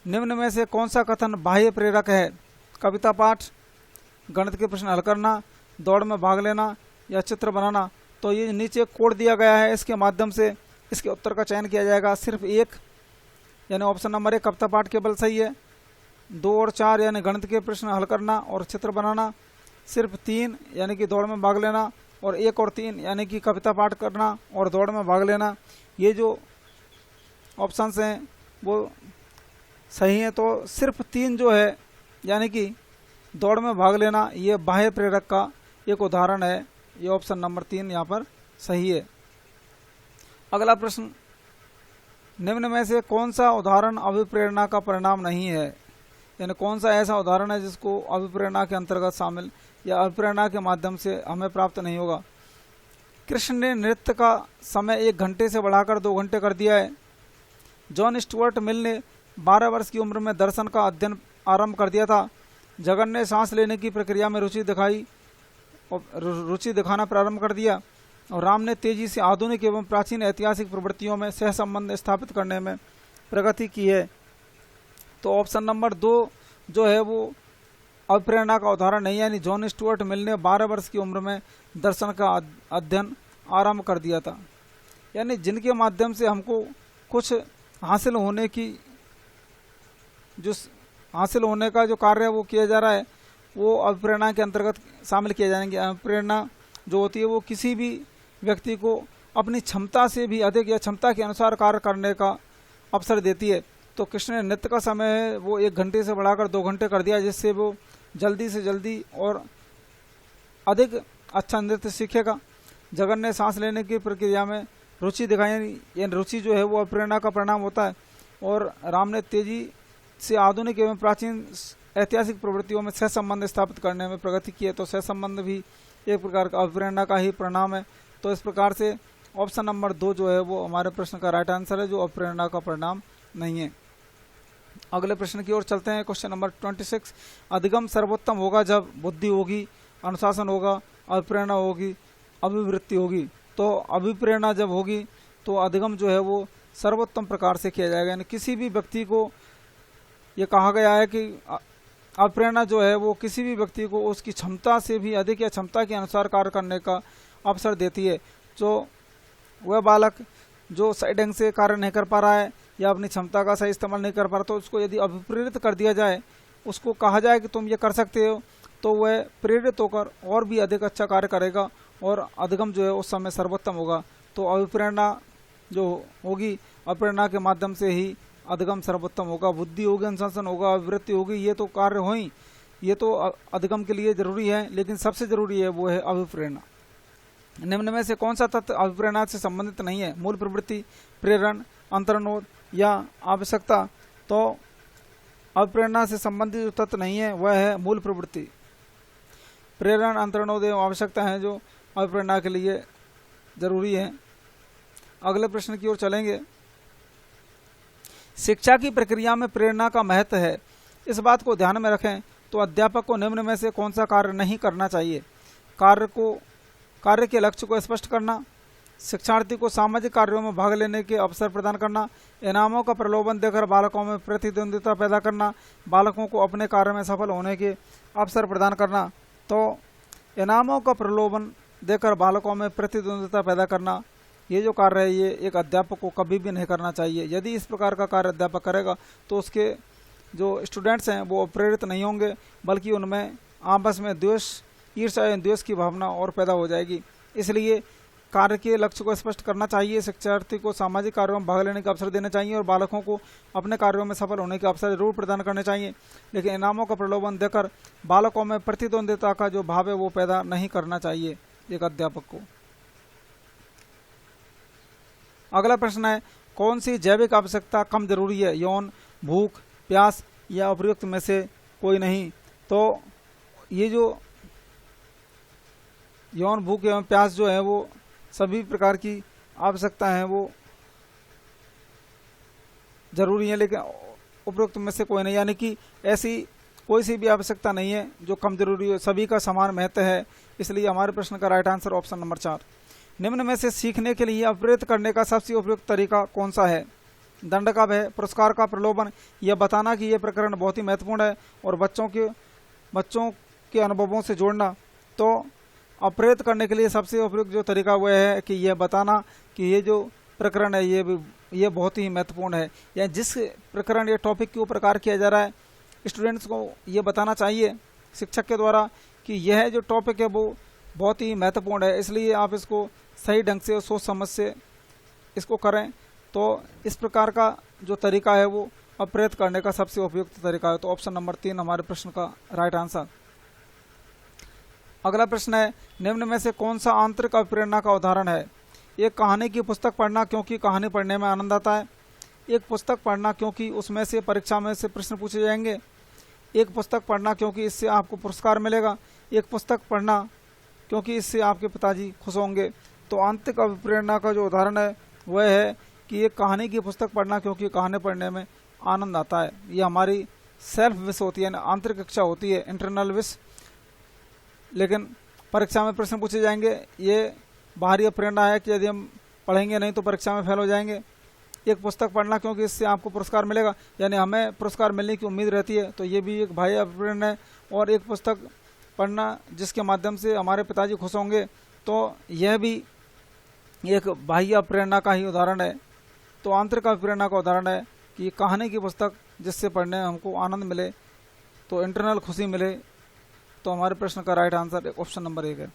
निम्न में से कौन सा कथन बाह्य प्रेरक है। कविता पाठ, गणित के प्रश्न हल करना, दौड़ में भाग लेना या चित्र बनाना। तो ये नीचे कोड दिया गया है, इसके माध्यम से इसके उत्तर का चयन किया जाएगा। सिर्फ 1 यानी ऑप्शन नंबर 1 कविता पाठ केवल सही है। 2 और 4 यानी गणित के प्रश्न हल करना और चित्र बनाना। सिर्फ 3 यानी कि दौड़ में भाग लेना, और 1 और 3 यानी कि कविता पाठ करना और दौड़ में भाग लेना। ये जो ऑप्शंस हैं वो सही है। तो सिर्फ 3 जो है यानी कि दौड़ में भाग लेना, ये बाह्य प्रेरक का एक उदाहरण है। ये ऑप्शन नंबर 3 यहाँ पर सही है। अगला प्रश्न, निम्न में से कौन सा उदाहरण अभिप्रेरणा का परिणाम नहीं है? यानी कौन सा ऐसा उदाहरण है जिसको अभिप्रेरणा के अंतर्गत शामिल या अभिप्रेरणा के माध्यम से हमें प्राप्त नहीं होगा? कृष्ण ने नृत्य का समय 1 घंटे से बढ़ाकर 2 घंटे कर दिया है। जॉन स्टुअर्ट मिल ने 12 वर्ष की उम्र में दर्शन का अध्ययन आरंभ कर दिया था। जगन ने सांस लेने की प्रक्रिया में रुचि दिखाना प्रारंभ कर दिया, और राम ने तेजी से आधुनिक एवं प्राचीन ऐतिहासिक प्रवृत्तियों में सहसंबंध स्थापित करने में प्रगति की है। तो ऑप्शन नंबर 2 जो है वो अभिप्रेरणा का उदाहरण नहीं है, यानी जॉन स्टुअर्ट मिल ने 12 वर्ष की उम्र में दर्शन का अध्ययन आरंभ कर दिया था। यानी जिनके माध्यम से हमको कुछ हासिल होने का जो कार्य है वो किया जा रहा है, वो अभिप्रेरणा के अंतर्गत शामिल किए जाएंगे। अभिप्रेरणा जो होती है वो किसी भी व्यक्ति को अपनी क्षमता से भी अधिक या क्षमता के अनुसार कार्य करने का अवसर देती है। तो कृष्ण ने नृत्य का समय है वो 1 घंटे से बढ़ाकर 2 घंटे कर दिया, जिससे वो जल्दी से जल्दी और अधिक अच्छा नृत्य सीखेगा। जगन ने सांस लेने की प्रक्रिया में रुचि दिखाई, यानी रुचि जो है वो अभिप्रेरणा का परिणाम होता है। और राम ने तेजी से आधुनिक एवं प्राचीन ऐतिहासिक प्रवृत्तियों में सहसंबंध स्थापित करने में प्रगति की है। तो सहसंबंध भी एक प्रकार का अभिप्रेरणा का ही परिणाम है। तो इस प्रकार से ऑप्शन नंबर 2 जो है वो हमारे प्रश्न का राइट आंसर है, जो अभिप्रेरणा का परिणाम नहीं है। अगले प्रश्न की ओर चलते हैं। क्वेश्चन नंबर 26, अधिगम सर्वोत्तम होगा जब बुद्धि होगी, अनुशासन होगा, अभिप्रेरणा होगी, अभिवृत्ति होगी। तो अभिप्रेरणा जब होगी तो अधिगम जो है वो सर्वोत्तम प्रकार से किया जाएगा। यानी किसी भी व्यक्ति को ये कहा गया है कि अभिप्रेरणा जो है वो किसी भी व्यक्ति को उसकी क्षमता से भी अधिक या क्षमता के अनुसार कार्य करने का अवसर देती है। जो वह बालक जो सही ढंग से कार्य नहीं कर पा रहा है या अपनी क्षमता का सही इस्तेमाल नहीं कर पा रहा, तो उसको यदि अभिप्रेरित कर दिया जाए, उसको कहा जाए कि तुम ये कर सकते हो, तो वह प्रेरित होकर और भी अधिक अच्छा कार्य करेगा और अधिगम जो है उस समय सर्वोत्तम होगा। तो अभिप्रेरणा जो होगी, अभिप्रेरणा के माध्यम से ही अधिगम सर्वोत्तम होगा। बुद्धि होगी, अनुशासन होगा, अभिवृत्ति होगी, ये तो कार्य हो ही, ये तो अधिगम के लिए जरूरी है, लेकिन सबसे जरूरी है वो है अभिप्रेरणा। निम्न में से कौन सा तत्व अभिप्रेरणा से संबंधित नहीं है? मूल प्रवृत्ति, प्रेरण, अंतर्निरोध या आवश्यकता। तो अभिप्रेरणा से संबंधित जो तत्व नहीं है वह है मूल प्रवृत्ति। प्रेरण, अंतर्निरोध एवं आवश्यकता है जो अभिप्रेरणा के लिए जरूरी है। अगले प्रश्न की ओर चलेंगे। शिक्षा की प्रक्रिया में प्रेरणा का महत्व है, इस बात को ध्यान में रखें तो अध्यापक को निम्न में से कौन सा कार्य नहीं करना चाहिए? कार्य के लक्ष्य को स्पष्ट करना, शिक्षार्थी को सामाजिक कार्यों में भाग लेने के अवसर प्रदान करना, इनामों का प्रलोभन देकर बालकों में प्रतिद्वंदिता पैदा करना, बालकों को अपने कार्य में सफल होने के अवसर प्रदान करना। तो इनामों का प्रलोभन देकर बालकों में प्रतिद्वंदिता पैदा करना, ये जो कार्य है ये एक अध्यापक को कभी भी नहीं करना चाहिए। यदि इस प्रकार का कार्य अध्यापक करेगा तो उसके जो स्टूडेंट्स हैं वो प्रेरित नहीं होंगे, बल्कि उनमें आपस में द्वेष, ईर्ष्या एवं द्वेष की भावना और पैदा हो जाएगी। इसलिए कार्य के लक्ष्य को स्पष्ट करना चाहिए, शिक्षार्थी को सामाजिक कार्यों में भाग लेने का अवसर देना चाहिए और बालकों को अपने कार्यों में सफल होने के अवसर जरूर प्रदान करने चाहिए, लेकिन इनामों का प्रलोभन देकर बालकों में प्रतिद्वंदिता का जो भाव है वो पैदा नहीं करना चाहिए एक अध्यापक को। अगला प्रश्न है, कौन सी जैविक आवश्यकता कम जरूरी है? यौन, भूख, प्यास या उपयुक्त में से कोई नहीं। तो ये जो यौन, भूख एवं प्यास जो है वो सभी प्रकार की आवश्यकता है वो जरूरी है, लेकिन उपयुक्त में से कोई नहीं। यानी कि ऐसी कोई सी भी आवश्यकता नहीं है जो कम जरूरी हो, सभी का समान महत्व है। इसलिए हमारे प्रश्न का राइट आंसर ऑप्शन नंबर 4। निम्न में से सीखने के लिए प्रेरित करने का सबसे उपयुक्त तरीका कौन सा है? दंड का भय, पुरस्कार का प्रलोभन, यह बताना कि यह प्रकरण बहुत ही महत्वपूर्ण है और बच्चों के अनुभवों से जोड़ना। तो अब प्रेरित करने के लिए सबसे उपयुक्त जो तरीका वह है कि यह बताना कि ये जो प्रकरण है ये बहुत ही महत्वपूर्ण है, या जिस प्रकरण या टॉपिक के ऊपर कार्य किया जा रहा है स्टूडेंट्स को ये बताना चाहिए शिक्षक के द्वारा कि यह जो टॉपिक है वो बहुत ही महत्वपूर्ण है, इसलिए आप इसको सही ढंग से सोच समझ से इसको करें। तो इस प्रकार का जो तरीका है वो प्रेरित करने का सबसे उपयुक्त तरीका है। तो ऑप्शन नंबर 3 हमारे प्रश्न का राइट आंसर। अगला प्रश्न है, निम्न में से कौन सा आंतरिक अभिप्रेरणा का उदाहरण है? एक कहानी की पुस्तक पढ़ना क्योंकि कहानी पढ़ने में आनंद आता है। एक पुस्तक पढ़ना क्योंकि उसमें से परीक्षा में से प्रश्न पूछे जाएंगे। एक पुस्तक पढ़ना क्योंकि इससे आपको पुरस्कार मिलेगा। एक पुस्तक पढ़ना क्योंकि इससे आपके पिताजी खुश होंगे। तो आंतरिक अभिप्रेरणा का जो उदाहरण है वह है कि एक कहानी की पुस्तक पढ़ना क्योंकि कहानी पढ़ने में आनंद आता है। ये हमारी सेल्फ विश होती है, आंतरिक इच्छा होती है, इंटरनल विश। लेकिन परीक्षा में प्रश्न पूछे जाएंगे, ये बाहरी प्रेरणा है कि यदि हम पढ़ेंगे नहीं तो परीक्षा में फेल हो जाएंगे। एक पुस्तक पढ़ना क्योंकि इससे आपको पुरस्कार मिलेगा, यानी हमें पुरस्कार मिलने की उम्मीद रहती है, तो ये भी एक बाह्य अभिप्रेरणा है। और एक पुस्तक पढ़ना जिसके माध्यम से हमारे पिताजी खुश होंगे, तो यह भी एक बाह्य प्रेरणा का ही उदाहरण है। तो आंतरिक अभिप्रेरणा का उदाहरण है कि कहानी की पुस्तक जिससे पढ़ने में हमको आनंद मिले, तो इंटरनल खुशी मिले। तो हमारे प्रश्न का राइट आंसर ऑप्शन नंबर 1 है।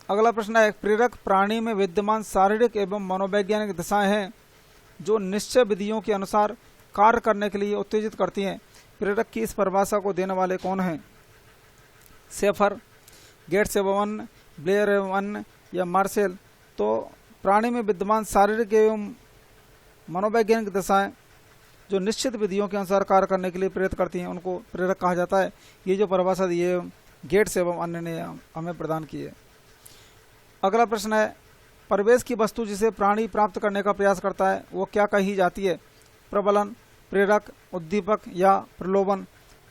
अगला प्रश्न है, प्रेरक प्राणी में विद्यमान शारीरिक एवं मनोवैज्ञानिक दशाएं हैं जो निश्चय विधियों के अनुसार कार्य करने के लिए उत्तेजित करती हैं। प्रेरक की इस परिभाषा को देने वाले कौन हैं? शेफर, गेट्स एवं ब्लेयर एवं या मार्शल। तो प्राणी में विद्यमान शारीरिक एवं मनोवैज्ञानिक दशाएं जो निश्चित विधियों के अनुसार कार्य करने के लिए प्रेरित करती हैं उनको प्रेरक कहा जाता है। ये जो परिभाषा दी है गेट्स एवं अन्य ने हमें प्रदान की है। अगला प्रश्न है, परिवेश की वस्तु जिसे प्राणी प्राप्त करने का प्रयास करता है वो क्या कही जाती है? प्रबलन, प्रेरक, उद्दीपक या प्रलोभन।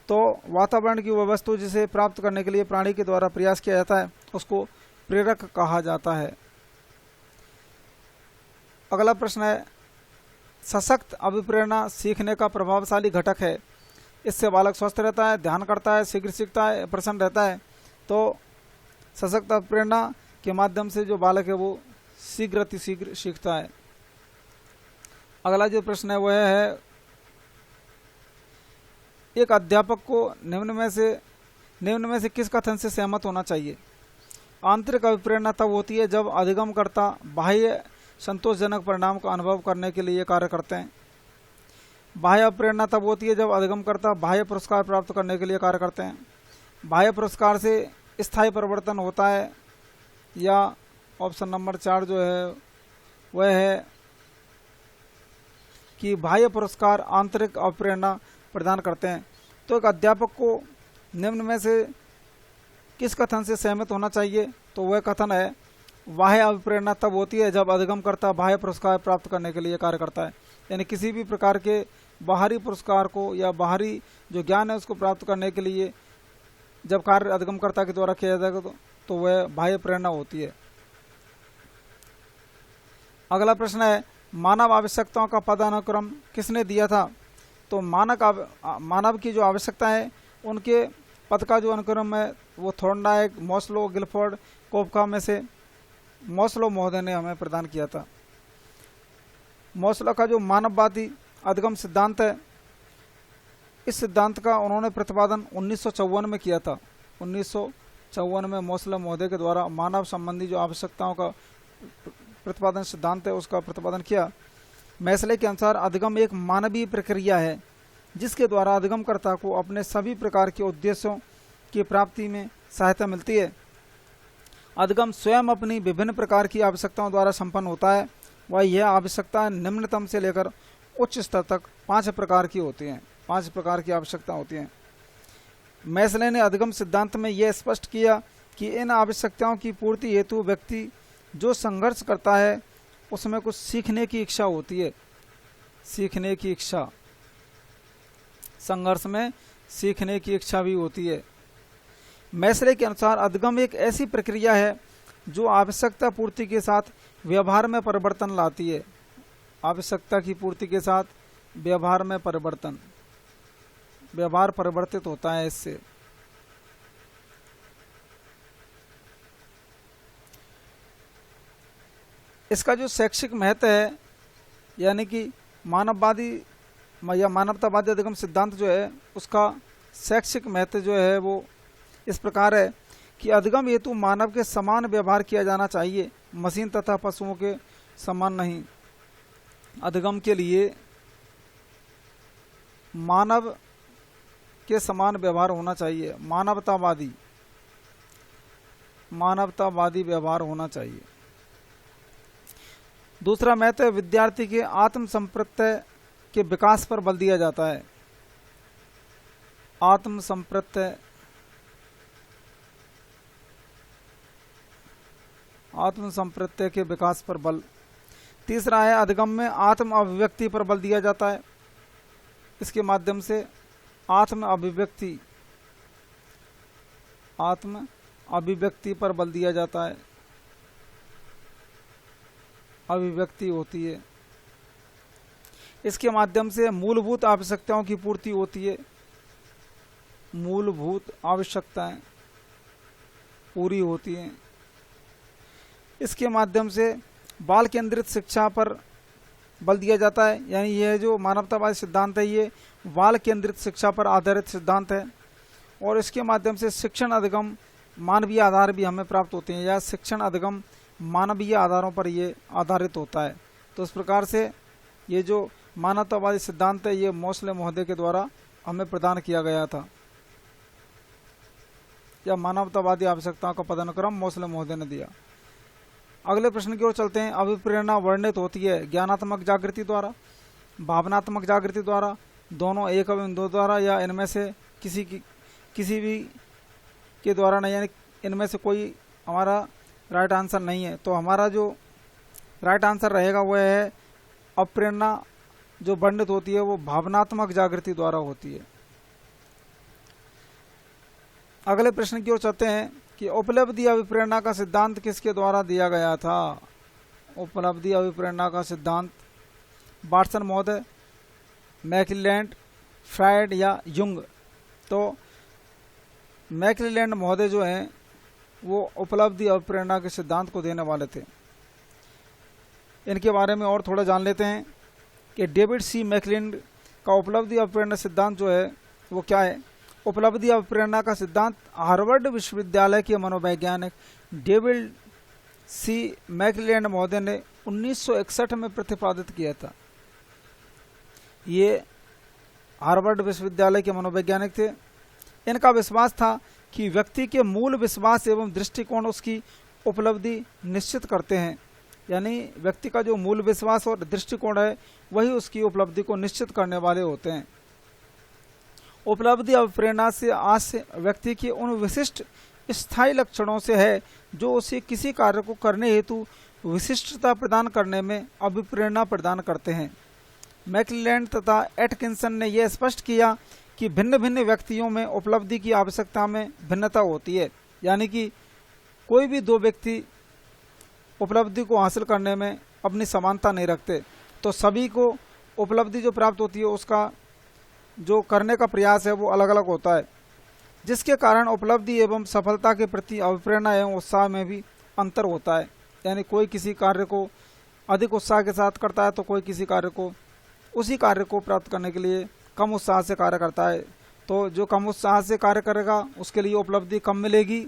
तो वातावरण की वह वस्तु जिसे प्राप्त करने के लिए प्राणी के द्वारा प्रयास किया जाता है उसको प्रेरक कहा जाता है। अगला प्रश्न है, सशक्त अभिप्रेरणा सीखने का प्रभावशाली घटक है। इससे बालक स्वस्थ रहता है, ध्यान करता है, शीघ्र सीखता है, प्रसन्न रहता है। तो सशक्त अभिप्रेरणा के माध्यम से जो बालक है वो शीघ्र अतिशीघ्र सीखता है। अगला जो प्रश्न है वह है, एक अध्यापक को निम्न में से किस कथन से सहमत होना चाहिए? आंतरिक अभिप्रेरणा तब होती है जब अधिगमकर्ता बाह्य संतोषजनक परिणाम का अनुभव करने के लिए कार्य करते हैं। बाह्य अभिप्रेरणा तब होती है जब अधिगमकर्ता बाह्य पुरस्कार प्राप्त करने के लिए कार्य करते हैं। बाह्य पुरस्कार से स्थायी परिवर्तन होता है, या ऑप्शन नंबर 4 जो है वह है कि बाह्य पुरस्कार आंतरिक अभिप्रेरणा प्रदान करते हैं। तो एक अध्यापक को निम्न में से किस कथन से सहमत होना चाहिए? तो वह कथन है, बाह्य अभिप्रेरणा तब होती है जब अधिगमकर्ता बाह्य पुरस्कार प्राप्त करने के लिए कार्य करता है। यानी किसी भी प्रकार के बाहरी पुरस्कार को या बाहरी जो ज्ञान है उसको प्राप्त करने के लिए जब कार्य अधिगमकर्ता के द्वारा किया जाएगा तो वह बाह्य प्रेरणा होती है। अगला प्रश्न है, मानव आवश्यकताओं का पदानुक्रम किसने दिया था? तो मानव की जो आवश्यकता है उनके पद का जो अनुक्रम है वो थॉर्नडाइक, मॉस्लो, गिलफोर्ड, कोपका में से मॉस्लो महोदय ने हमें प्रदान किया था। मॉस्लो का जो मानववादी अधिगम सिद्धांत है, इस सिद्धांत का उन्होंने प्रतिपादन 1954 में किया था। 1954 में मॉस्लो महोदय के द्वारा मानव संबंधी जो आवश्यकताओं का प्रतिपादन सिद्धांत है उसका प्रतिपादन किया। मैस्ले के अनुसार अधिगम एक मानवीय प्रक्रिया है जिसके द्वारा अधिगमकर्ता को अपने सभी प्रकार के उद्देश्यों की प्राप्ति में सहायता मिलती है। अधिगम स्वयं अपनी विभिन्न प्रकार की आवश्यकताओं द्वारा संपन्न होता है। वह यह आवश्यकता निम्नतम से लेकर उच्च स्तर तक 5 प्रकार की होती हैं। 5 प्रकार की आवश्यकता होती हैं। मैस्ले ने अधिगम सिद्धांत में यह स्पष्ट किया कि इन आवश्यकताओं की पूर्ति हेतु व्यक्ति जो संघर्ष करता है उसमें कुछ सीखने की इच्छा होती है। सीखने की इच्छा, संघर्ष में सीखने की इच्छा भी होती है। मैस्ले के अनुसार अधिगम एक ऐसी प्रक्रिया है जो आवश्यकता पूर्ति के साथ व्यवहार में परिवर्तन लाती है। आवश्यकता की पूर्ति के साथ व्यवहार में परिवर्तन, व्यवहार परिवर्तित होता है इससे। इसका जो शैक्षिक महत्व है, यानी कि मानववादी या मानवतावादी अधिगम सिद्धांत जो है उसका शैक्षिक महत्व जो है वो इस प्रकार है कि अधिगम हेतु मानव के समान व्यवहार किया जाना चाहिए, मशीन तथा पशुओं के समान नहीं। अधिगम के लिए मानव के समान व्यवहार होना चाहिए, मानवतावादी व्यवहार होना चाहिए। दूसरा महत्व है विद्यार्थी के आत्म संप्रत्यय के विकास पर बल दिया जाता है। आत्म संप्रत्यय के विकास पर बल। तीसरा है अधिगम में आत्म अभिव्यक्ति पर बल दिया जाता है। इसके माध्यम से आत्म अभिव्यक्ति पर बल दिया जाता है, अभिव्यक्ति होती है। इसके माध्यम से मूलभूत आवश्यकताओं की पूर्ति होती है, मूलभूत आवश्यकताएं पूरी होती हैं। इसके माध्यम से बाल केंद्रित शिक्षा पर बल दिया जाता है, यानी यह जो मानवतावादी सिद्धांत है ये बाल केंद्रित शिक्षा पर आधारित सिद्धांत है। और इसके माध्यम से शिक्षण अधिगम मानवीय आधार भी हमें प्राप्त होते हैं, या शिक्षण अधिगम मानवीय आधारों पर ये आधारित होता है। तो इस प्रकार से ये जो मानवतावादी सिद्धांत है ये मोसले महोदय के द्वारा हमें प्रदान किया गया था, या मानवतावादी आवश्यकताओं का पदानुक्रम मोसले महोदय ने दिया। अगले प्रश्न की ओर चलते हैं। अभिप्रेरणा वर्णित होती है ज्ञानात्मक जागृति द्वारा, भावनात्मक जागृति द्वारा, दोनों एक एवं दो द्वारा, या इनमें से किसी भी के द्वारा नहीं, यानी इनमें से कोई हमारा राइट आंसर नहीं है। तो हमारा जो राइट आंसर रहेगा वह है अप्रेरणा जो वर्णित होती है वो भावनात्मक जागृति द्वारा होती है। अगले प्रश्न की ओर चलते हैं कि उपलब्धि अभिप्रेरणा का सिद्धांत किसके द्वारा दिया गया था। उपलब्धि अभिप्रेरणा का सिद्धांत वाटसन महोदय, मैकलेलैंड, फ्रायड या युंग। तो मैकलेलैंड महोदय जो हैं वो उपलब्धि अभिप्रेरणा के सिद्धांत को देने वाले थे। इनके बारे में और थोड़ा जान लेते हैं कि डेविड सी मैकलेलैंड का उपलब्धि अभिप्रेरणा सिद्धांत जो है वो क्या है। उपलब्धि अभिप्रेरणा का सिद्धांत हार्वर्ड विश्वविद्यालय के मनोवैज्ञानिक डेविड सी मैकलेलैंड महोदय ने 1961 में प्रतिपादित किया था। ये हार्वर्ड विश्वविद्यालय के मनोवैज्ञानिक थे। इनका विश्वास था कि व्यक्ति के मूल विश्वास एवं दृष्टिकोण उसकी उपलब्धि निश्चित करते हैं, यानी व्यक्ति का जो मूल विश्वास और दृष्टिकोण है वही उसकी उपलब्धि को निश्चित करने वाले होते हैं। उपलब्धि अभिप्रेरणा से आशय व्यक्ति के उन विशिष्ट स्थायी लक्षणों से है जो उसे किसी कार्य को करने हेतु विशिष्टता प्रदान करने में अभिप्रेरणा प्रदान करते हैं। मैकलेलैंड तथा एटकिंसन ने यह स्पष्ट किया कि भिन्न भिन्न व्यक्तियों में उपलब्धि की आवश्यकता में भिन्नता होती है, यानी कि कोई भी दो व्यक्ति उपलब्धि को हासिल करने में अपनी समानता नहीं रखते। तो सभी को उपलब्धि जो प्राप्त होती है उसका जो करने का प्रयास है वो अलग अलग होता है, जिसके कारण उपलब्धि एवं सफलता के प्रति अभिप्रेरणा एवं उत्साह में भी अंतर होता है। यानी कोई किसी कार्य को अधिक उत्साह के साथ करता है तो कोई किसी कार्य को उसी कार्य को प्राप्त करने के लिए कम उत्साह से कार्य करता है। तो जो कम उत्साह से कार्य करेगा उसके लिए उपलब्धि कम मिलेगी,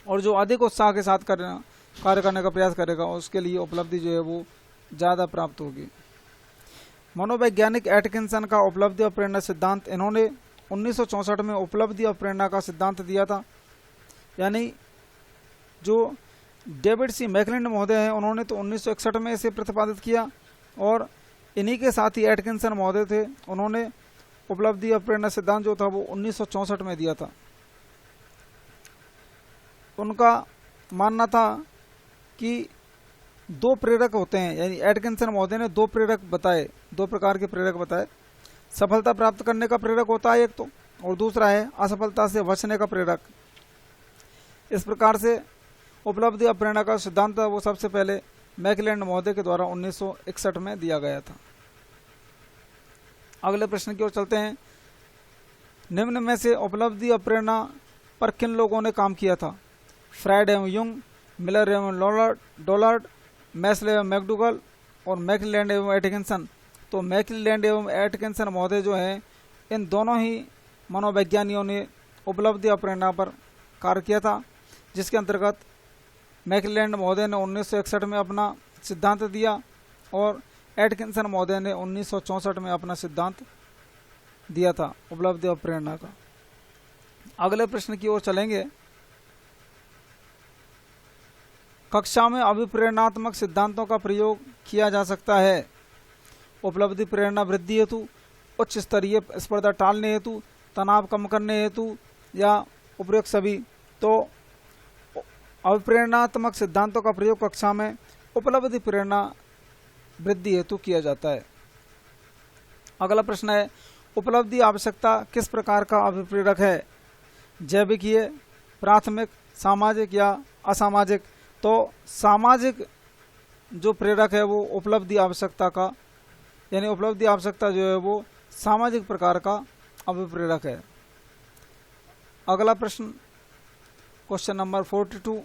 और जो अधिक उत्साह के साथ कार्य करने का प्रयास करेगा उसके लिए उपलब्धि जो है वो ज़्यादा प्राप्त होगी। मनोवैज्ञानिक एटकिंसन का उपलब्धि और प्रेरणा सिद्धांत, इन्होंने 1964 में उपलब्धि और प्रेरणा का सिद्धांत दिया था। यानी जो डेविड सी मैकलेलैंड महोदय हैं उन्होंने तो 1961 में इसे प्रतिपादित किया, और इन्हीं के साथ ही एटकिंसन महोदय थे, उन्होंने उपलब्धि और प्रेरणा सिद्धांत जो था वो 1964 में दिया था। उनका मानना था कि दो प्रेरक होते हैं, यानी एटकिंसन महोदय ने दो प्रेरक बताए, दो प्रकार के प्रेरक बताए। सफलता प्राप्त करने का प्रेरक होता है एक तो, और दूसरा है असफलता से बचने का प्रेरक। इस प्रकार से उपलब्धि और प्रेरणा का सिद्धांत वो सबसे पहले मैकलेलैंड महोदय के द्वारा 1961 में दिया गया था। अगले प्रश्न की ओर चलते हैं। निम्न में से उपलब्धि और प्रेरणा पर किन लोगों ने काम किया था। फ्रायड एवं युंग, मिलर एवं डोलार्ड, मैस्लो एवं मैकडूगल और मैकलेलैंड एवं एटकिंसन। तो मैकलेलैंड एवं एटकिंसन महोदय जो हैं, इन दोनों ही मनोवैज्ञानिकों ने उपलब्धि और प्रेरणा पर कार्य किया था, जिसके अंतर्गत मैकलेलैंड महोदय ने 1961 में अपना सिद्धांत दिया और एटकिंसन महोदय ने 1964 में अपना सिद्धांत दिया था उपलब्धि और प्रेरणा का। अगले प्रश्न की ओर चलेंगे। कक्षा में अभिप्रेरणात्मक सिद्धांतों का प्रयोग किया जा सकता है उपलब्धि प्रेरणा वृद्धि हेतु, उच्च स्तरीय स्पर्धा टालने हेतु, तनाव कम करने हेतु या उपयुक्त सभी। तो अभिप्रेरणात्मक सिद्धांतों का प्रयोग कक्षा में उपलब्धि प्रेरणा वृद्धि हेतु किया जाता है। अगला प्रश्न है, उपलब्धि आवश्यकता किस प्रकार का अभिप्रेरक है? जैविकीय, प्राथमिक, सामाजिक या असामाजिक? तो सामाजिक जो प्रेरक है वो उपलब्धि आवश्यकता का, यानी उपलब्धि आवश्यकता जो है वो सामाजिक प्रकार का अभिप्रेरक है। अगला प्रश्न, क्वेश्चन नंबर 42,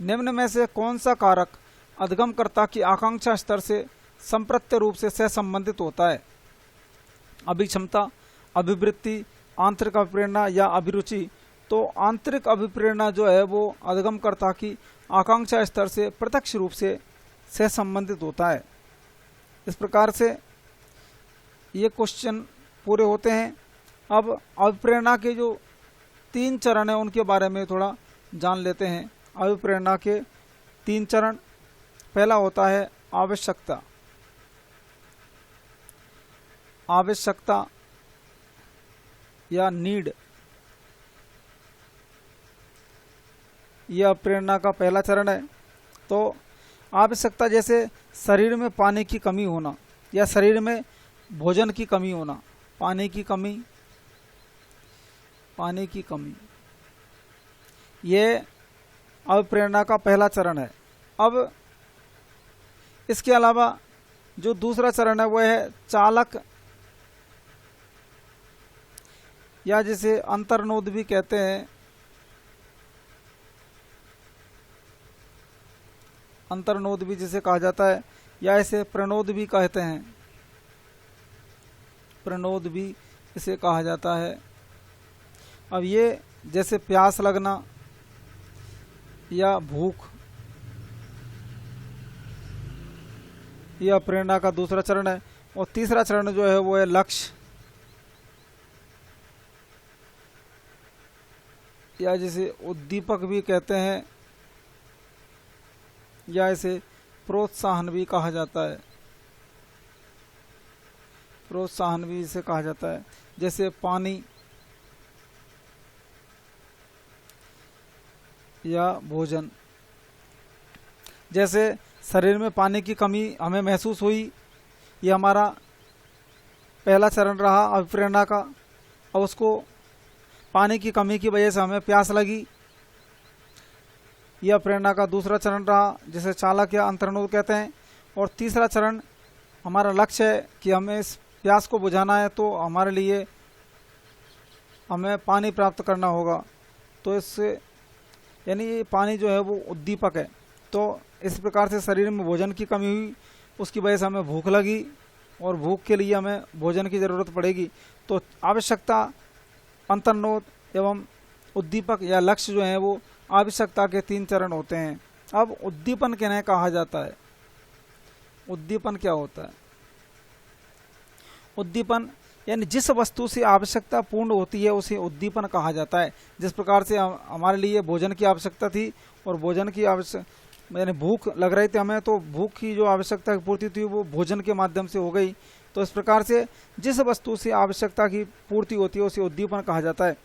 निम्न में से कौन सा कारक अधिगमकर्ता की आकांक्षा स्तर से संप्रत्य रूप से सहसंबंधित होता है? अभिक्षमता, अभिवृत्ति, आंतरिक अभिप्रेरणा या अभिरुचि? तो आंतरिक अभिप्रेरणा जो है वो अधिगमकर्ता की आकांक्षा स्तर से प्रत्यक्ष रूप से सहसंबंधित होता है। इस प्रकार से ये क्वेश्चन पूरे होते हैं। अब अभिप्रेरणा के जो 3 चरण हैं उनके बारे में थोड़ा जान लेते हैं। अभिप्रेरणा के 3 चरण, पहला होता है आवश्यकता। आवश्यकता या नीड, यह प्रेरणा का पहला चरण है। तो आवश्यकता जैसे शरीर में पानी की कमी होना या शरीर में भोजन की कमी होना, पानी की कमी, ये अभिप्रेरणा का पहला चरण है। अब इसके अलावा जो दूसरा चरण है वह है चालक या जिसे अंतर्नोद भी कहते हैं, अंतर्नोद भी जिसे कहा जाता है, या इसे प्रणोद भी कहते हैं, प्रणोद भी इसे कहा जाता है। अब ये जैसे प्यास लगना या भूख, यह प्रेरणा का दूसरा चरण है। और तीसरा चरण जो है वो है लक्ष्य, या जिसे उद्दीपक भी कहते हैं, या इसे प्रोत्साहन भी कहा जाता है, प्रोत्साहन भी इसे कहा जाता है। जैसे पानी या भोजन, जैसे शरीर में पानी की कमी हमें महसूस हुई, ये हमारा पहला चरण रहा अभिप्रेरणा का। और उसको पानी की कमी की वजह से हमें प्यास लगी, यह प्रेरणा का दूसरा चरण रहा, जिसे चालक या अंतर्नोद कहते हैं। और तीसरा चरण हमारा लक्ष्य है कि हमें इस प्यास को बुझाना है, तो हमारे लिए हमें पानी प्राप्त करना होगा। तो इससे यानी ये पानी जो है वो उद्दीपक है। तो इस प्रकार से शरीर में भोजन की कमी हुई, उसकी वजह से हमें भूख लगी और भूख के लिए हमें भोजन की ज़रूरत पड़ेगी। तो आवश्यकता, अंतर्नोद एवं उद्दीपक या लक्ष्य जो है वो आवश्यकता के 3 चरण होते हैं। अब उद्दीपन किन्हें कहा जाता है? उद्दीपन क्या होता है? उद्दीपन यानी जिस वस्तु से आवश्यकता पूर्ण होती है उसे उद्दीपन कहा जाता है। जिस प्रकार से हमारे लिए भोजन की आवश्यकता थी और भोजन की यानी भूख लग रही थी हमें, तो भूख की जो आवश्यकता की पूर्ति थी वो भोजन के माध्यम से हो गई। तो इस प्रकार से जिस वस्तु से आवश्यकता की पूर्ति होती है उसे उद्दीपन कहा जाता है।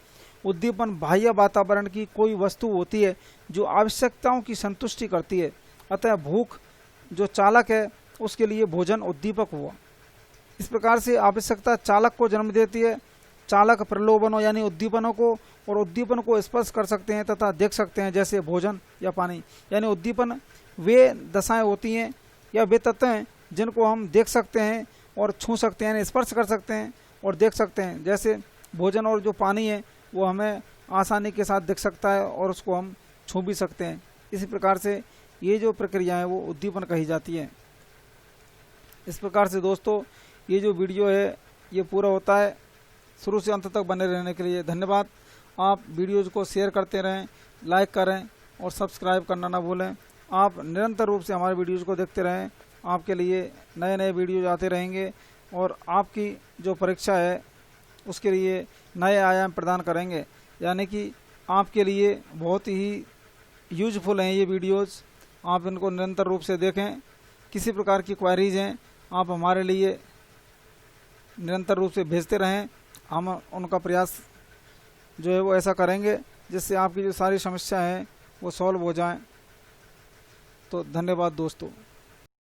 उद्दीपन बाह्य वातावरण की कोई वस्तु होती है जो आवश्यकताओं की संतुष्टि करती है। अतः भूख जो चालक है उसके लिए भोजन उद्दीपक हुआ। इस प्रकार से आवश्यकता चालक को जन्म देती है। चालक प्रलोभनों यानी उद्दीपनों को और उद्दीपन को स्पर्श कर सकते हैं तथा देख सकते हैं, जैसे भोजन या पानी। यानी उद्दीपन वे दशाएं होती हैं या वे तत्व हैं जिनको हम देख सकते हैं और छू सकते हैं, स्पर्श कर सकते हैं और देख सकते हैं। जैसे भोजन और जो पानी है वो हमें आसानी के साथ दिख सकता है और उसको हम छू भी सकते हैं। इसी प्रकार से ये जो प्रक्रिया है वो उद्दीपन कही जाती है। इस प्रकार से दोस्तों ये जो वीडियो है ये पूरा होता है। शुरू से अंत तक बने रहने के लिए धन्यवाद। आप वीडियोज़ को शेयर करते रहें, लाइक करें और सब्सक्राइब करना ना भूलें। आप निरंतर रूप से हमारे वीडियोज़ को देखते रहें, आपके लिए नए नए वीडियोज़ आते रहेंगे और आपकी जो परीक्षा है उसके लिए नए आयाम प्रदान करेंगे। यानी कि आपके लिए बहुत ही यूजफुल हैं ये वीडियोज़। आप इनको निरंतर रूप से देखें। किसी प्रकार की क्वेरीज हैं आप हमारे लिए निरंतर रूप से भेजते रहें, हम उनका प्रयास जो है वो ऐसा करेंगे जिससे आपकी जो सारी समस्या हैं वो सॉल्व हो जाएं। तो धन्यवाद दोस्तों।